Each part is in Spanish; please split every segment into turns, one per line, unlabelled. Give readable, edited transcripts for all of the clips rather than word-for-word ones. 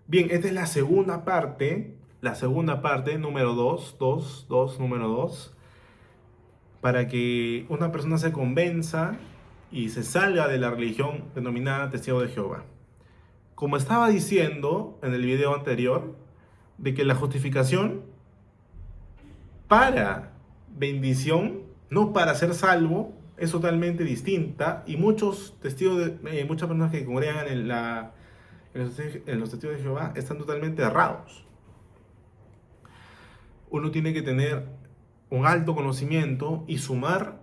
Bien, esta es la segunda parte, número 2, número 2, para que una persona se convenza y se salga de la religión denominada Testigo de Jehová. Como estaba diciendo en el video anterior, de que la justificación para bendición, no para ser salvo, es totalmente distinta y muchos testigos, muchas personas que congregan en los testigos de Jehová están totalmente errados. Uno tiene que tener un alto conocimiento y sumar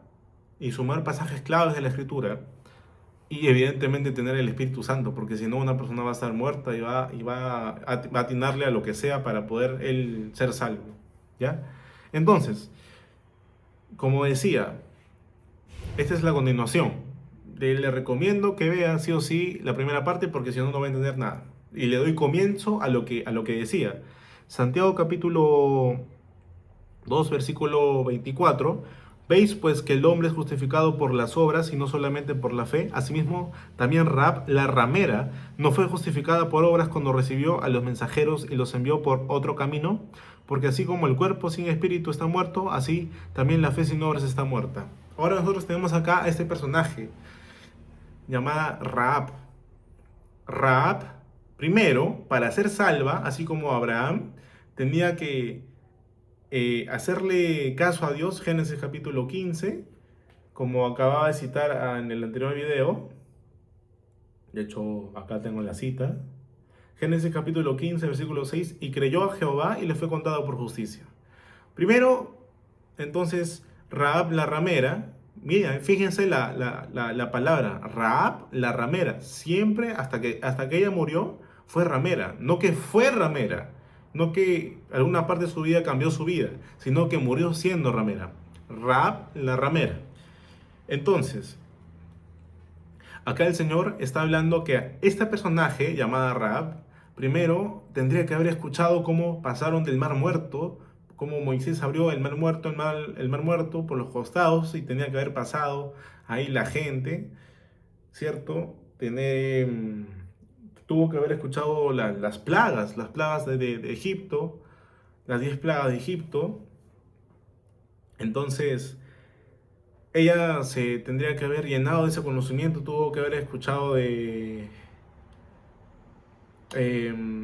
pasajes claves de la Escritura y evidentemente tener el Espíritu Santo, porque si no una persona va a estar muerta va a atinarle a lo que sea para poder él ser salvo, ¿ya? Entonces, como decía, esta es la continuación. Le recomiendo que vea sí o sí la primera parte porque si no, no va a entender nada. Y le doy comienzo a lo que decía. Santiago capítulo 2 versículo 24. Veis pues que el hombre es justificado por las obras y no solamente por la fe. Asimismo, también Rahab, la ramera, no fue justificada por obras cuando recibió a los mensajeros y los envió por otro camino. Porque así como el cuerpo sin espíritu está muerto, así también la fe sin obras está muerta. Ahora nosotros tenemos acá a este personaje llamada Rahab. Rahab, primero, para ser salva, así como Abraham, tenía que hacerle caso a Dios, Génesis capítulo 15, como acababa de citar en el anterior video. De hecho, acá tengo la cita. Génesis capítulo 15, versículo 6, y creyó a Jehová y le fue contado por justicia. Primero, entonces, Rahab la ramera, mira, fíjense la palabra, Rahab la ramera, siempre hasta que ella murió fue ramera, no que fue ramera, no que alguna parte de su vida cambió su vida, sino que murió siendo ramera. Rahab la ramera. Entonces, acá el Señor está hablando que esta personaje llamada Rahab, primero tendría que haber escuchado cómo pasaron del mar muerto, cómo Moisés abrió el mar muerto por los costados y tenía que haber pasado ahí la gente, ¿cierto? Tuvo que haber escuchado las plagas de Egipto, las 10 plagas de Egipto. Entonces, ella se tendría que haber llenado de ese conocimiento, tuvo que haber escuchado de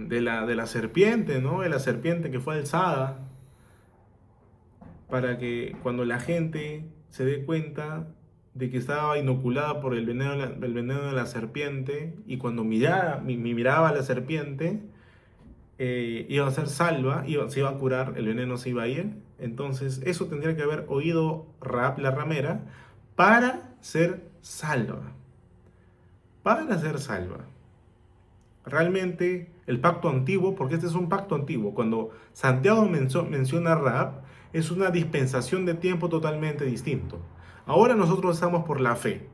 la serpiente, ¿no? De la serpiente que fue alzada para que cuando la gente se dé cuenta de que estaba inoculada por el veneno de la serpiente y cuando miraba a la serpiente iba a ser salva, se iba a curar, el veneno se iba a ir. Entonces eso tendría que haber oído Rahab la ramera para ser salva. Para ser salva. Realmente el pacto antiguo, porque este es un pacto antiguo, cuando Santiago menciona a Rahab, es una dispensación de tiempo totalmente distinto. Ahora nosotros estamos por la fe.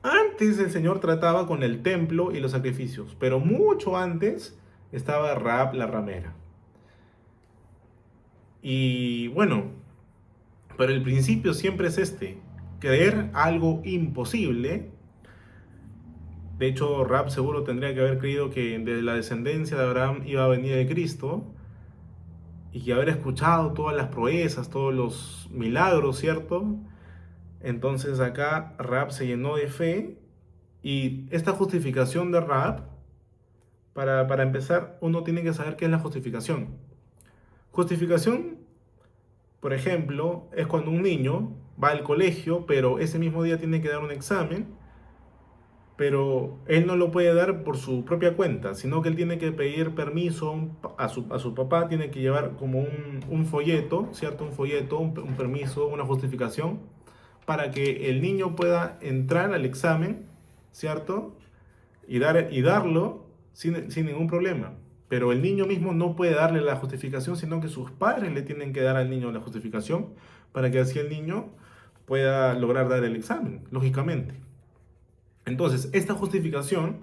Antes el Señor trataba con el templo y los sacrificios, pero mucho antes estaba Rahab la ramera. Y bueno, pero el principio siempre es este, creer algo imposible. De hecho, Rahab seguro tendría que haber creído que desde la descendencia de Abraham iba a venir el Cristo y que haber escuchado todas las proezas, todos los milagros, ¿cierto? Entonces acá Rahab se llenó de fe y esta justificación de Rahab, para empezar, uno tiene que saber qué es la justificación. Justificación, por ejemplo, es cuando un niño va al colegio, pero ese mismo día tiene que dar un examen, pero él no lo puede dar por su propia cuenta, sino que él tiene que pedir permiso a su papá, tiene que llevar como un folleto, ¿cierto? Un folleto, un permiso, una justificación, para que el niño pueda entrar al examen, ¿cierto? Y darlo sin ningún problema. Pero el niño mismo no puede darle la justificación, sino que sus padres le tienen que dar al niño la justificación para que así el niño pueda lograr dar el examen, lógicamente. Entonces, esta justificación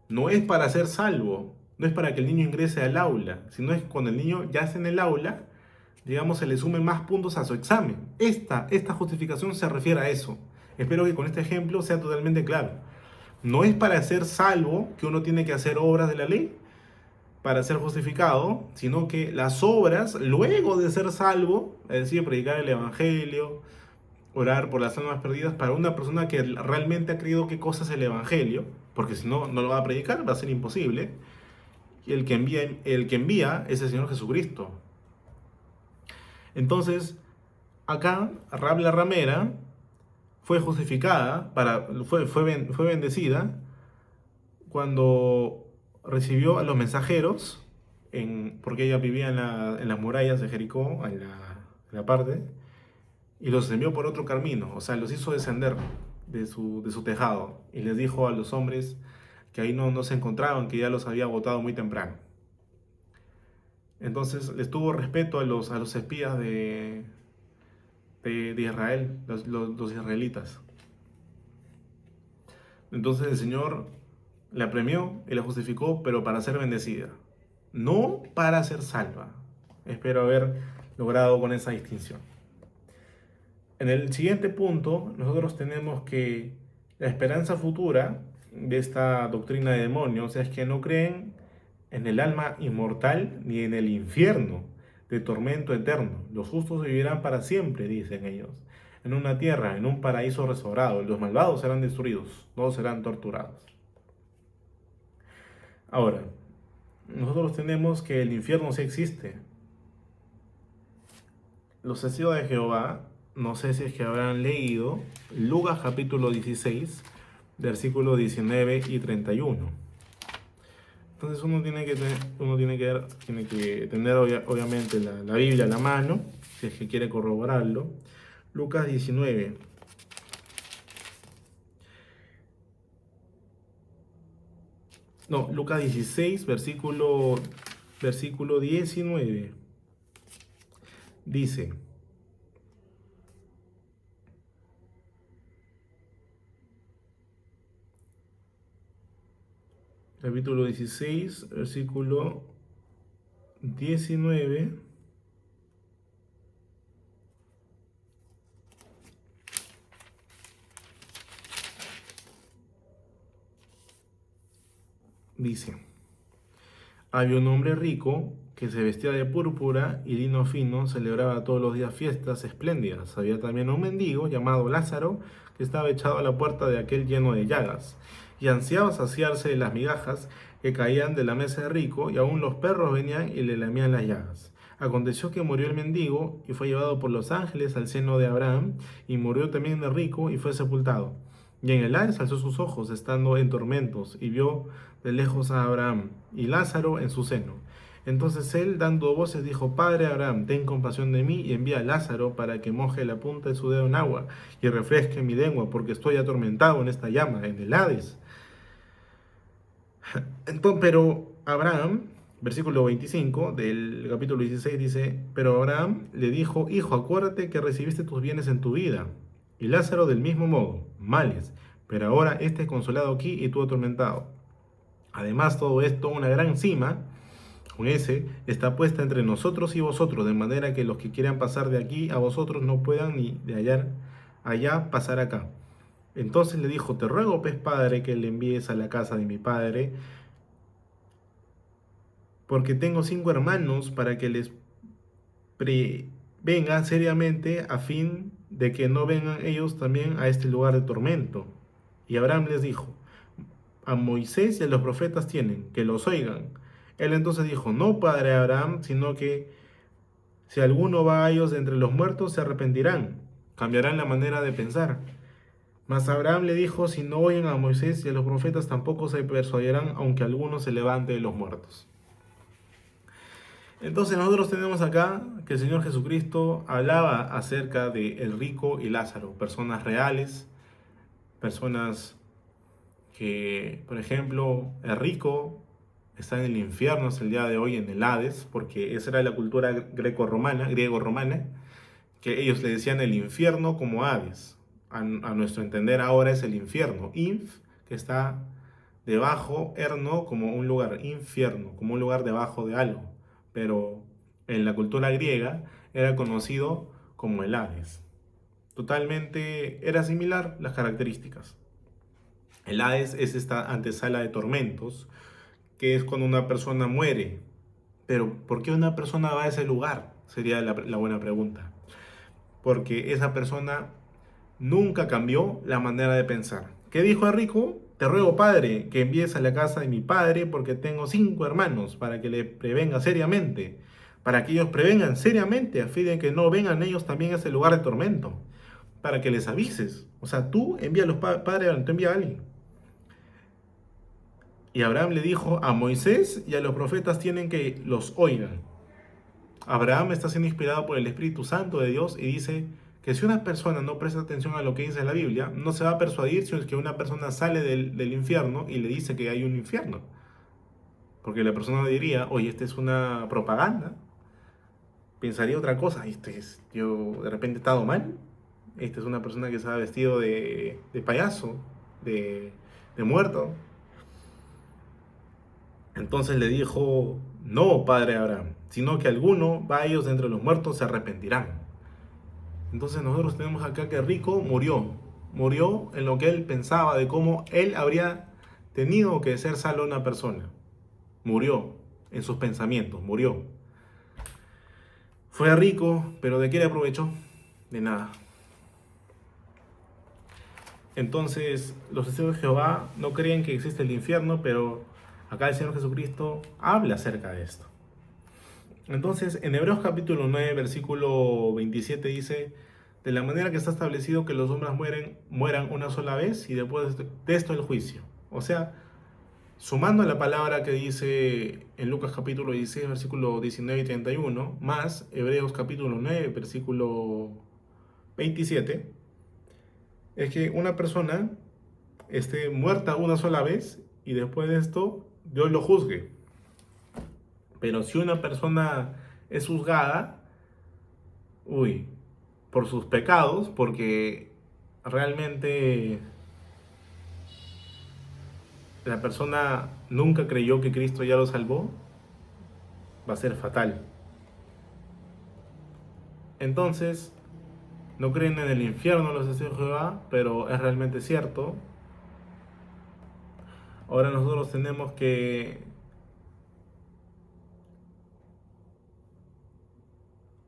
no es para ser salvo, no es para que el niño ingrese al aula, sino es cuando el niño ya está en el aula, digamos, se le sumen más puntos a su examen. Esta justificación se refiere a eso. Espero que con este ejemplo sea totalmente claro. No es para ser salvo que uno tiene que hacer obras de la ley, para ser justificado, sino que las obras, luego de ser salvo, es decir, predicar el Evangelio, orar por las almas perdidas, para una persona que realmente ha creído qué cosa es el Evangelio, porque si no, no lo va a predicar, va a ser imposible, y el que envía es el Señor Jesucristo. Entonces, acá, Rab la ramera fue justificada, fue bendecida, cuando recibió a los mensajeros, porque ella vivía en las murallas de Jericó, en la parte, y los envió por otro camino, o sea, los hizo descender de su tejado, y les dijo a los hombres que ahí no se encontraban, que ya los había botado muy temprano. Entonces les tuvo respeto a los espías de Israel, los israelitas. Entonces el Señor la premió y la justificó, pero para ser bendecida, no para ser salva. Espero haber logrado con esa distinción. En el siguiente punto, nosotros tenemos que la esperanza futura de esta doctrina de demonios es que no creen en el alma inmortal ni en el infierno de tormento eterno. Los justos vivirán para siempre, dicen ellos, en una tierra, en un paraíso restaurado. Los malvados serán destruidos, todos serán torturados. Ahora, nosotros tenemos que el infierno sí existe. Los testigos de Jehová, no sé si es que habrán leído Lucas capítulo 16, versículos 19 y 31. Entonces uno tiene que tener obviamente la Biblia a la mano, si es que quiere corroborarlo. Lucas 19. No, Lucas 16, versículo 19. Dice: capítulo 16, versículo 19. Dice: había un hombre rico que se vestía de púrpura y lino fino, celebraba todos los días fiestas espléndidas. Había también un mendigo llamado Lázaro que estaba echado a la puerta de aquel lleno de llagas y ansiaba saciarse de las migajas que caían de la mesa de rico, y aún los perros venían y le lamían las llagas. Aconteció que murió el mendigo y fue llevado por los ángeles al seno de Abraham, y murió también el rico y fue sepultado. Y en el Hades alzó sus ojos, estando en tormentos, y vio de lejos a Abraham y Lázaro en su seno. Entonces él, dando voces, dijo: Padre Abraham, ten compasión de mí, y envía a Lázaro para que moje la punta de su dedo en agua y refresque mi lengua, porque estoy atormentado en esta llama, en el Hades. Entonces, pero Abraham, versículo 25 del capítulo 16 dice: pero Abraham le dijo: Hijo, acuérdate que recibiste tus bienes en tu vida, y Lázaro del mismo modo, males, pero ahora este es consolado aquí y tú atormentado. Además, todo esto, una gran cima, con ese, está puesta entre nosotros y vosotros, de manera que los que quieran pasar de aquí a vosotros no puedan ni de allá pasar acá. Entonces le dijo: te ruego, pues, padre, que le envíes a la casa de mi padre, porque tengo 5 hermanos, para que les prevenga seriamente, a fin de que no vengan ellos también a este lugar de tormento. Y Abraham les dijo: a Moisés y a los profetas tienen, que los oigan. Él entonces dijo: no, padre Abraham, sino que si alguno va a ellos de entre los muertos, se arrepentirán, cambiarán la manera de pensar. Mas Abraham le dijo: si no oyen a Moisés y a los profetas, tampoco se persuadirán, aunque alguno se levante de los muertos. Entonces nosotros tenemos acá que el Señor Jesucristo hablaba acerca de el rico y Lázaro, personas reales, personas que, por ejemplo, el rico está en el infierno hasta el día de hoy, en el Hades, porque esa era la cultura griego-romana, que ellos le decían el infierno como Hades. A nuestro entender ahora es el infierno. Inf, que está debajo, erno, como un lugar, infierno, como un lugar debajo de algo. Pero en la cultura griega era conocido como el Hades. Totalmente era similar las características. El Hades es esta antesala de tormentos que es cuando una persona muere. Pero ¿por qué una persona va a ese lugar? Sería la buena pregunta. Porque esa persona nunca cambió la manera de pensar. ¿Qué dijo el rico? Te ruego, padre, que envíes a la casa de mi padre porque tengo 5 hermanos para que le prevenga seriamente, para que ellos prevengan seriamente a fin de que no vengan ellos también a ese lugar de tormento, para que les avises. O sea, tú envía a los padres, tú envía a alguien. Y Abraham le dijo a Moisés y a los profetas tienen que los oigan. Abraham está siendo inspirado por el Espíritu Santo de Dios y dice que si una persona no presta atención a lo que dice la Biblia, no se va a persuadir si es que una persona sale del infierno y le dice que hay un infierno. Porque la persona diría, oye, esta es una propaganda. Pensaría otra cosa, yo de repente he estado mal. Esta es una persona que se ha vestido de payaso, de, de muerto. Entonces le dijo, no, padre Abraham, sino que alguno va a ellos de entre los muertos se arrepentirán. Entonces nosotros tenemos acá que Rico murió en lo que él pensaba de cómo él habría tenido que ser salvo una persona. Murió en sus pensamientos, murió. Fue rico, pero ¿de qué le aprovechó? De nada. Entonces los testigos de Jehová no creen que existe el infierno, pero acá el Señor Jesucristo habla acerca de esto. Entonces, en Hebreos capítulo 9, versículo 27 dice, de la manera que está establecido que los hombres mueran una sola vez y después de esto el juicio. O sea, sumando la palabra que dice en Lucas capítulo 16, versículo 19 y 31, más Hebreos capítulo 9, versículo 27, es que una persona esté muerta una sola vez y después de esto Dios lo juzgue. Pero si una persona es juzgada, por sus pecados, porque realmente la persona nunca creyó que Cristo ya lo salvó, va a ser fatal. Entonces, no creen en el infierno los testigos de Jehová, pero es realmente cierto. Ahora nosotros tenemos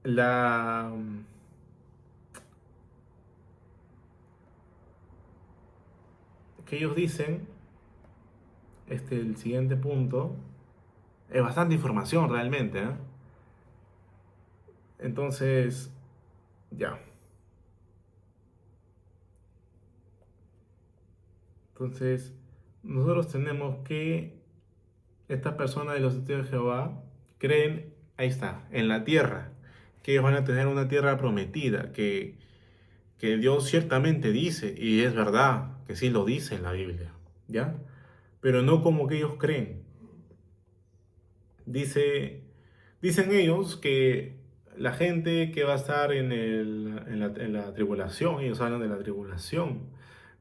la que ellos dicen, el siguiente punto, es bastante información realmente, ¿eh? Entonces, ya. Entonces, nosotros tenemos que estas personas de los testigos de Jehová creen, ahí está, en la tierra, que ellos van a tener una tierra prometida, que Dios ciertamente dice, y es verdad, que sí lo dice en la Biblia, ¿ya? Pero no como que ellos creen. Dicen ellos que la gente que va a estar en la tribulación, ellos hablan de la tribulación,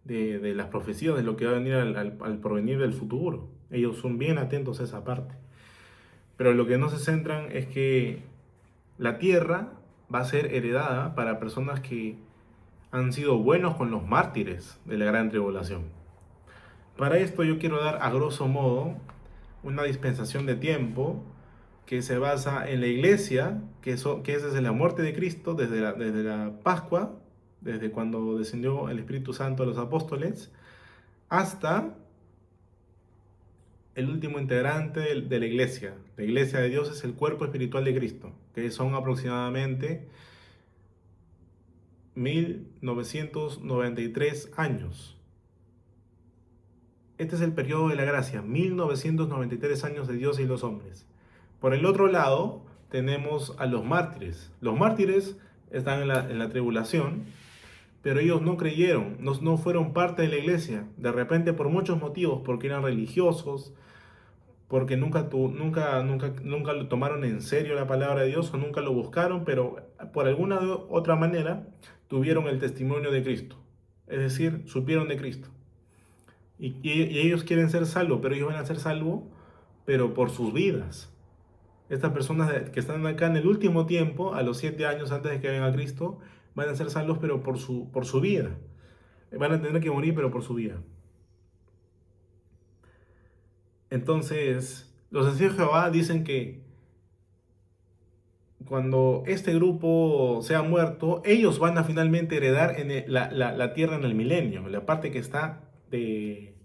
de las profecías, de lo que va a venir al porvenir del futuro. Ellos son bien atentos a esa parte. Pero lo que no se centran es que la tierra va a ser heredada para personas que han sido buenos con los mártires de la gran tribulación. Para esto yo quiero dar a grosso modo una dispensación de tiempo que se basa en la iglesia, que es desde la muerte de Cristo, desde la Pascua, desde cuando descendió el Espíritu Santo a los apóstoles, hasta el último integrante de la iglesia. La iglesia de Dios es el cuerpo espiritual de Cristo, que son aproximadamente 1993 años. Este es el periodo de la gracia, 1993 años de Dios y los hombres. Por el otro lado, tenemos a los mártires. Los mártires están en la tribulación, pero ellos no creyeron, no fueron parte de la iglesia. De repente, por muchos motivos, porque eran religiosos, porque nunca lo tomaron en serio la palabra de Dios o nunca lo buscaron, pero por alguna otra manera tuvieron el testimonio de Cristo. Es decir, supieron de Cristo. Y ellos quieren ser salvos, pero ellos van a ser salvos, pero por sus vidas. Estas personas que están acá en el último tiempo, a los 7 años antes de que venga Cristo, van a ser salvos, pero por su vida. Van a tener que morir, pero por su vida. Entonces, los testigos de Jehová dicen que cuando este grupo sea muerto, ellos van a finalmente heredar la tierra en el milenio, la parte que está de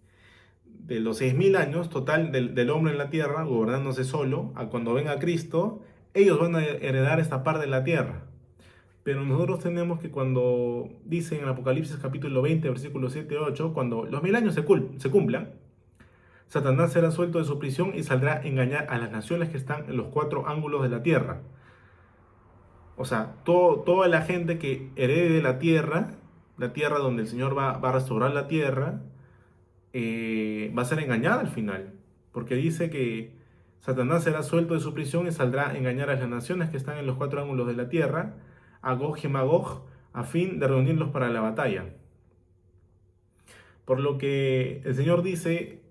los 6000 años total del hombre en la tierra, gobernándose solo, a cuando venga Cristo, ellos van a heredar esta parte de la tierra. Pero nosotros tenemos que cuando dice en Apocalipsis capítulo 20, versículos 7 y 8, cuando los 1000 años se cumplan, Satanás será suelto de su prisión y saldrá a engañar a las naciones que están en los cuatro ángulos de la tierra. O sea, toda la gente que herede la tierra donde el Señor va a restaurar la tierra, va a ser engañada al final. Porque dice que Satanás será suelto de su prisión y saldrá a engañar a las naciones que están en los cuatro ángulos de la tierra, a Gog y Magog, a fin de reunirlos para la batalla. Por lo que el Señor dice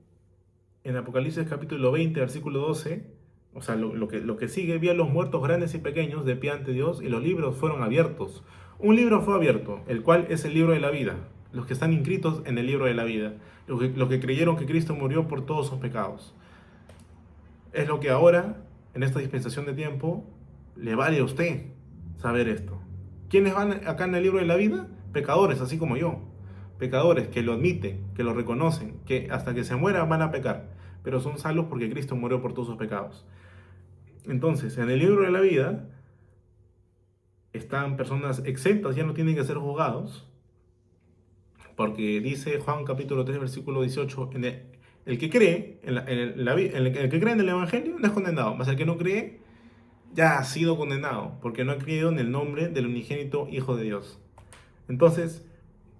en Apocalipsis capítulo 20, versículo 12, o sea, lo que sigue: vi a los muertos grandes y pequeños de pie ante Dios, y los libros fueron abiertos. Un libro fue abierto, el cual es el libro de la vida. Los que están inscritos en el libro de la vida, los que creyeron que Cristo murió por todos sus pecados. Es lo que ahora, en esta dispensación de tiempo, le vale a usted saber esto. ¿Quiénes van acá en el libro de la vida? Pecadores, así como yo. Pecadores que lo admiten, que lo reconocen, que hasta que se mueran van a pecar, pero son salvos porque Cristo murió por todos sus pecados. Entonces, en el libro de la vida están personas exentas, ya no tienen que ser juzgados, porque dice Juan capítulo 3, versículo 18, el que cree el que cree en el Evangelio no es condenado, mas el que no cree ya ha sido condenado, porque no ha creído en el nombre del unigénito Hijo de Dios. Entonces,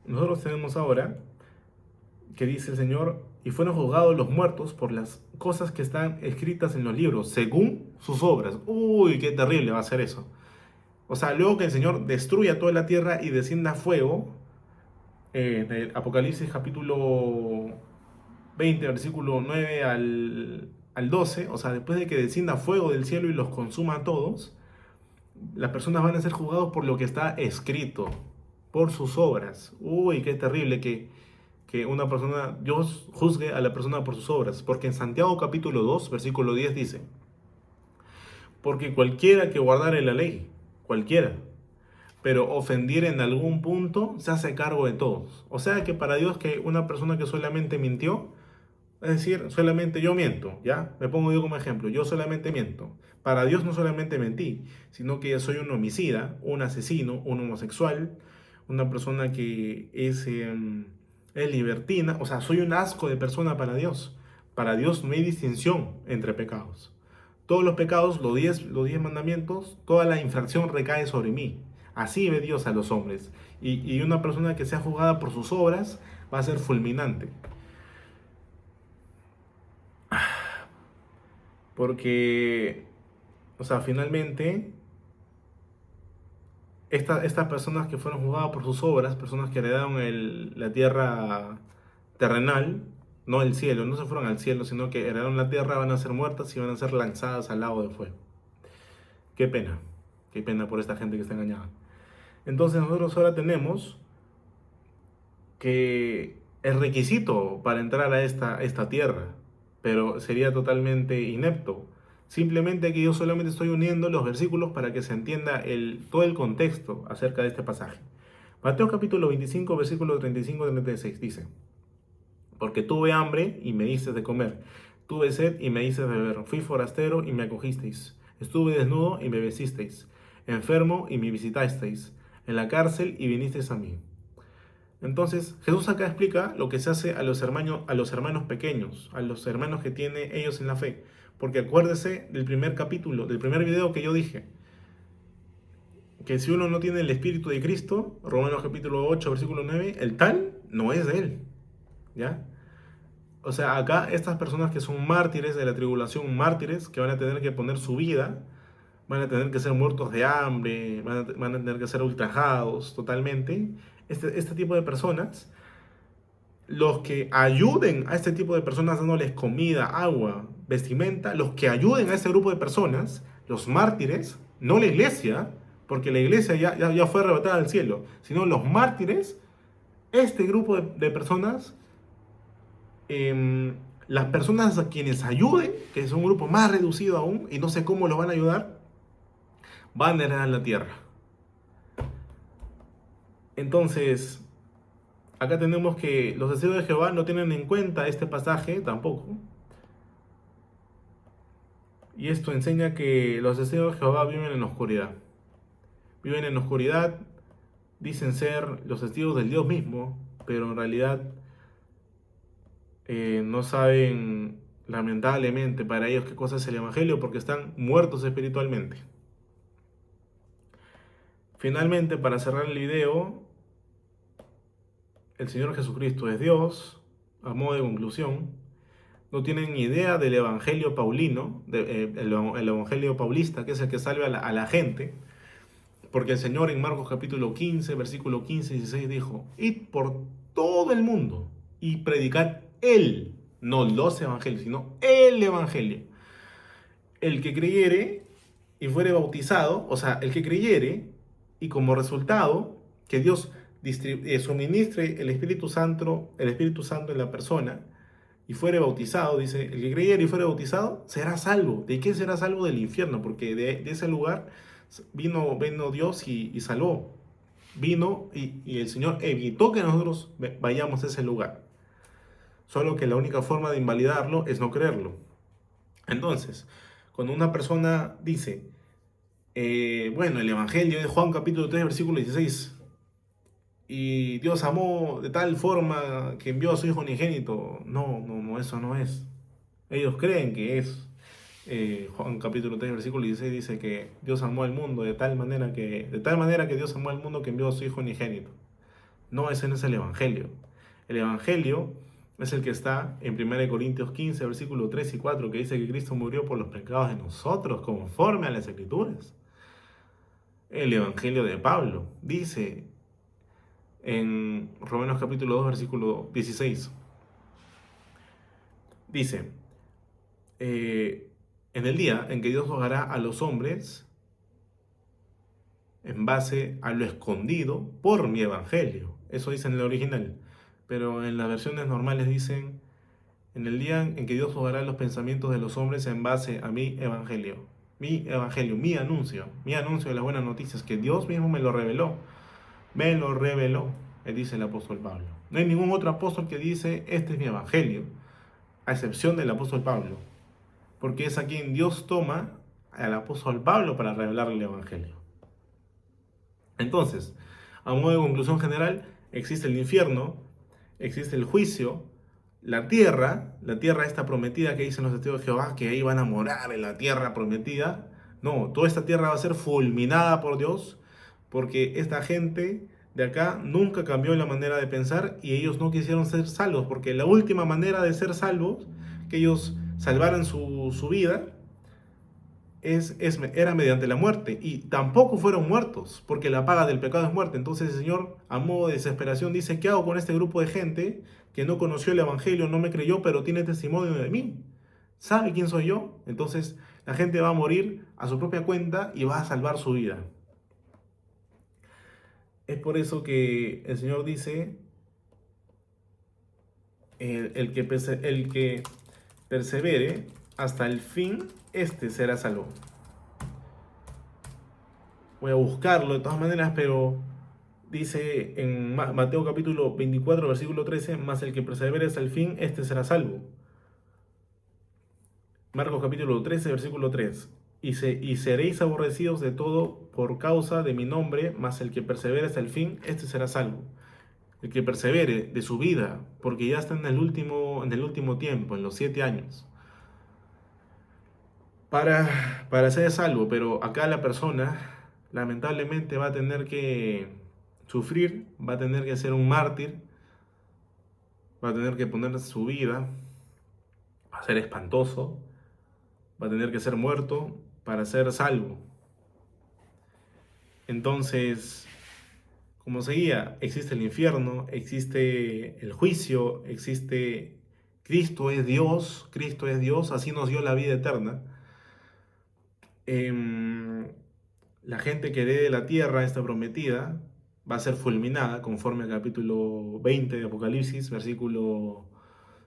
nosotros tenemos ahora que dice el Señor: y fueron juzgados los muertos por las cosas que están escritas en los libros, según sus obras. Uy, qué terrible va a ser eso. O sea, luego que el Señor destruya toda la tierra y descienda fuego, del Apocalipsis capítulo 20, versículo 9 al 12, o sea, después de que descienda fuego del cielo y los consuma a todos, las personas van a ser juzgados por lo que está escrito, por sus obras. Uy, qué terrible que una persona, Dios juzgue a la persona por sus obras, porque en Santiago capítulo 2, versículo 10 dice: porque cualquiera que guardare la ley, cualquiera, pero ofendiere en algún punto, se hace cargo de todos. O sea que para Dios, que una persona que solamente mintió, es decir, solamente yo miento, ¿ya? Me pongo yo como ejemplo, yo solamente miento. Para Dios no solamente mentí, sino que soy un homicida, un asesino, un homosexual, una persona que es libertina, o sea, soy un asco de persona para Dios. Para Dios no hay distinción entre pecados. Todos los pecados, los 10 mandamientos, toda la infracción recae sobre mí. Así ve Dios a los hombres. Y una persona que sea juzgada por sus obras va a ser fulminante. Porque, o sea, finalmente, estas personas que fueron juzgadas por sus obras, personas que heredaron la tierra terrenal, no el cielo, no se fueron al cielo, sino que heredaron la tierra, van a ser muertas y van a ser lanzadas al lago de fuego. Qué pena por esta gente que está engañada. Entonces nosotros ahora tenemos que el requisito para entrar a esta tierra, pero sería totalmente inepto. Simplemente que yo solamente estoy uniendo los versículos para que se entienda todo el contexto acerca de este pasaje. Mateo capítulo 25, versículos 35 y 36 dice: porque tuve hambre y me disteis de comer, tuve sed y me disteis de beber, fui forastero y me acogisteis, estuve desnudo y me vestisteis, enfermo y me visitasteis, en la cárcel y vinisteis a mí. Entonces, Jesús acá explica lo que se hace a los hermanos pequeños, a los hermanos que tienen ellos en la fe. Porque acuérdese del primer capítulo, del primer video que yo dije, que si uno no tiene el Espíritu de Cristo, Romanos capítulo 8, versículo 9, el tal no es de él, ¿ya? O sea, acá estas personas que son mártires de la tribulación, mártires que van a tener que poner su vida, van a tener que ser muertos de hambre, van a tener que ser ultrajados totalmente. Este tipo de personas, los que ayuden a este tipo de personas dándoles comida, agua, vestimenta, los que ayuden a este grupo de personas, los mártires, no la iglesia, porque la iglesia ya fue arrebatada al cielo, sino los mártires, este grupo de personas Las personas a quienes ayuden, que es un grupo más reducido aún, y no sé cómo los van a ayudar, van a heredar la tierra. Entonces, acá tenemos que los testigos de Jehová no tienen en cuenta este pasaje tampoco. Y esto enseña que los testigos de Jehová viven en la oscuridad. Viven en la oscuridad, dicen ser los testigos del Dios mismo, pero en realidad no saben, lamentablemente, para ellos qué cosa es el Evangelio, porque están muertos espiritualmente. Finalmente, para cerrar el video, el Señor Jesucristo es Dios, a modo de conclusión. No tienen ni idea del Evangelio Paulino, el Evangelio Paulista, que es el que salva a la gente. Porque el Señor en Marcos capítulo 15, versículo 15 y 16 dijo: id por todo el mundo y predicad no los evangelios, sino el evangelio. El que creyere y fuere bautizado, o sea, el que creyere y como resultado que Dios suministre el Espíritu Santo en la persona y fuere bautizado, dice, el que creyere y fuere bautizado será salvo. ¿De qué será salvo? Del infierno, porque de ese lugar vino Dios y salvó. Vino y el Señor evitó que nosotros vayamos a ese lugar. Solo que la única forma de invalidarlo es no creerlo. Entonces, cuando una persona dice, bueno, el Evangelio de Juan capítulo 3, versículo 16, y Dios amó de tal forma que envió a su Hijo unigénito. No, eso no es. Ellos creen que es. Juan capítulo 3, versículo 16 dice que Dios amó al mundo de tal manera que Dios amó al mundo que envió a su Hijo unigénito. No, ese no es el Evangelio. El Evangelio es el que está en 1 Corintios 15, versículo 3 y 4, que dice que Cristo murió por los pecados de nosotros, conforme a las Escrituras. El Evangelio de Pablo dice en Romanos capítulo 2, versículo 16. Dice, en el día en que Dios juzgará a los hombres en base a lo escondido por mi evangelio. Eso dice en el original. Pero en las versiones normales dicen, en el día en que Dios juzgará los pensamientos de los hombres en base a mi evangelio. Mi evangelio, mi anuncio de las buenas noticias, que Dios mismo me lo reveló. Me lo reveló, dice el apóstol Pablo. No hay ningún otro apóstol que dice, este es mi evangelio, a excepción del apóstol Pablo. Porque es a quien Dios toma al apóstol Pablo para revelarle el evangelio. Entonces, a modo de conclusión general, existe el infierno, existe el juicio, la tierra esta prometida que dicen los testigos de Jehová, que ahí van a morar en la tierra prometida. No, toda esta tierra va a ser fulminada por Dios, porque esta gente de acá nunca cambió la manera de pensar y ellos no quisieron ser salvos, porque la última manera de ser salvos, que ellos salvaran su vida, era mediante la muerte, y tampoco fueron muertos, porque la paga del pecado es muerte. Entonces el Señor, a modo de desesperación, dice: ¿qué hago con este grupo de gente que no conoció el Evangelio, no me creyó, pero tiene testimonio de mí? ¿Sabe quién soy yo? Entonces la gente va a morir a su propia cuenta y va a salvar su vida. Es por eso que el Señor dice, el que persevere hasta el fin, este será salvo. Voy a buscarlo de todas maneras, pero dice en Mateo capítulo 24, versículo 13, mas el que persevere hasta el fin, este será salvo. Marcos capítulo 13, versículo 3, y seréis aborrecidos de todo por causa de mi nombre, mas el que persevere hasta el fin, este será salvo. El que persevere de su vida, porque ya está en el último tiempo, en los 7 años, para ser salvo. Pero acá la persona lamentablemente va a tener que sufrir, va a tener que ser un mártir, va a tener que poner su vida, va a ser espantoso, va a tener que ser muerto para ser salvo. Entonces, como seguía, existe el infierno, existe el juicio, existe Cristo es Dios, así nos dio la vida eterna. La gente que herede la tierra, esta prometida, va a ser fulminada conforme al capítulo 20 de Apocalipsis, versículo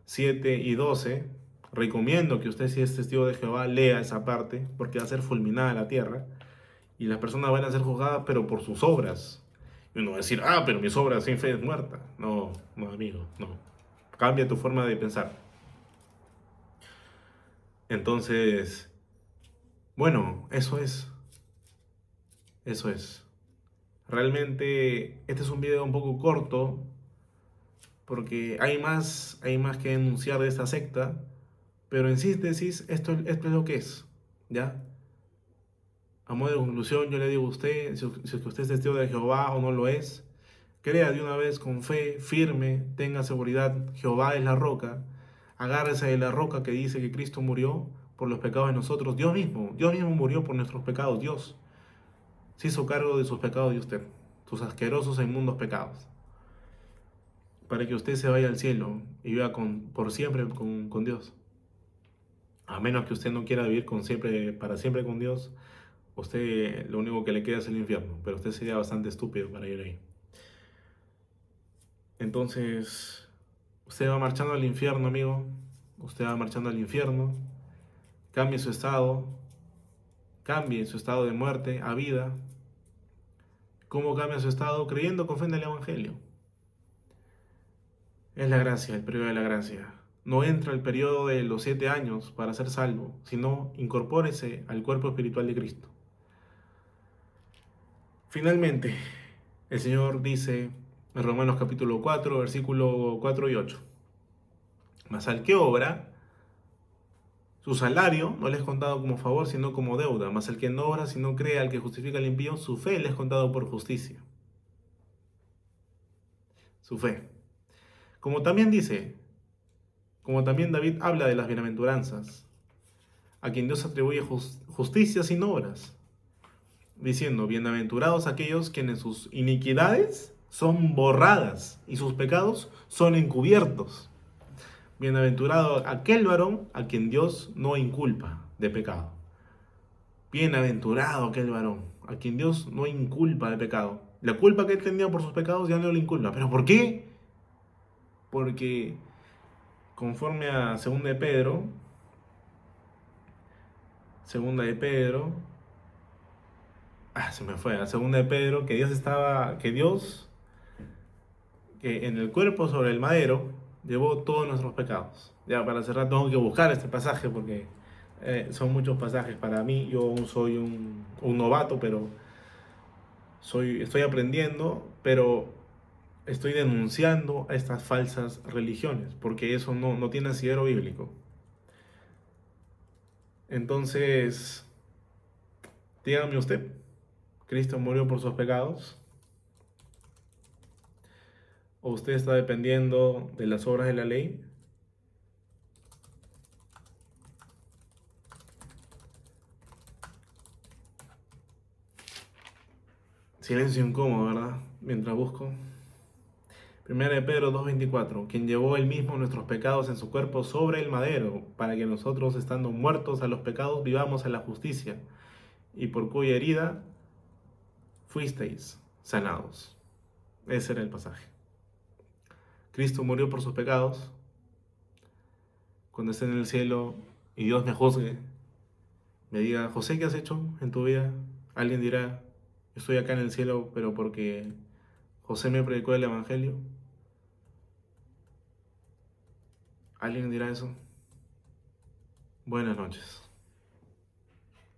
7 y 12, recomiendo que usted, si es testigo de Jehová, lea esa parte, porque va a ser fulminada la tierra, y las personas van a ser juzgadas, pero por sus obras. Y uno va a decir, ah, pero mis obras sin fe es muerta. No, no, amigo, no. Cambia tu forma de pensar. Entonces, bueno, eso es. Eso es. Realmente, este es un video un poco corto, porque hay más que denunciar de esta secta, pero en síntesis, esto es lo que es, ¿ya? A modo de conclusión, yo le digo a usted, si es que usted es testigo de Jehová o no lo es, crea de una vez con fe, firme, tenga seguridad, Jehová es la roca, agárrese de la roca que dice que Cristo murió por los pecados de nosotros, Dios mismo murió por nuestros pecados, Dios se hizo cargo de sus pecados de usted, sus asquerosos e inmundos pecados, para que usted se vaya al cielo y viva por siempre con Dios. A menos que usted no quiera vivir para siempre con Dios, usted lo único que le queda es el infierno, pero usted sería bastante estúpido para ir ahí. Entonces, usted va marchando al infierno, amigo. Usted va marchando al infierno. Cambie su estado de muerte a vida. ¿Cómo cambia su estado? Creyendo con fe en el Evangelio. Es la gracia, el periodo de la gracia. No entra el periodo de los 7 años para ser salvo, sino incorpórese al cuerpo espiritual de Cristo. Finalmente, el Señor dice en Romanos capítulo 4, versículo 4 y 8. Mas al que obra, su salario no le es contado como favor, sino como deuda. Mas el que no obra, sino cree al que justifica al impío, su fe le es contado por justicia. Su fe. Como también dice, como también David habla de las bienaventuranzas, a quien Dios atribuye justicia sin obras, diciendo, bienaventurados aquellos quienes sus iniquidades son borradas y sus pecados son encubiertos. Bienaventurado aquel varón a quien Dios no inculpa de pecado. Bienaventurado aquel varón a quien Dios no inculpa de pecado. La culpa que él tenía por sus pecados ya no le inculpa. ¿Pero por qué? Porque conforme a segunda de Pedro, se me fue, a segunda de Pedro, que en el cuerpo sobre el madero, llevó todos nuestros pecados. Ya para cerrar tengo que buscar este pasaje porque son muchos pasajes para mí. Yo aún soy un novato, pero estoy aprendiendo, pero estoy denunciando a estas falsas religiones, porque eso no tiene asidero bíblico. Entonces, dígame usted, ¿Cristo murió por sus pecados? ¿O usted está dependiendo de las obras de la ley? Silencio incómodo, ¿verdad? Mientras busco. Primera de Pedro 2:24, quien llevó él mismo nuestros pecados en su cuerpo sobre el madero, para que nosotros, estando muertos a los pecados, vivamos a la justicia, y por cuya herida fuisteis sanados. Ese era el pasaje. Cristo murió por sus pecados. Cuando esté en el cielo y Dios me juzgue, me diga, José, ¿qué has hecho en tu vida? Alguien dirá, estoy acá en el cielo, pero porque José me predicó el Evangelio. ¿Alguien dirá eso? Buenas noches.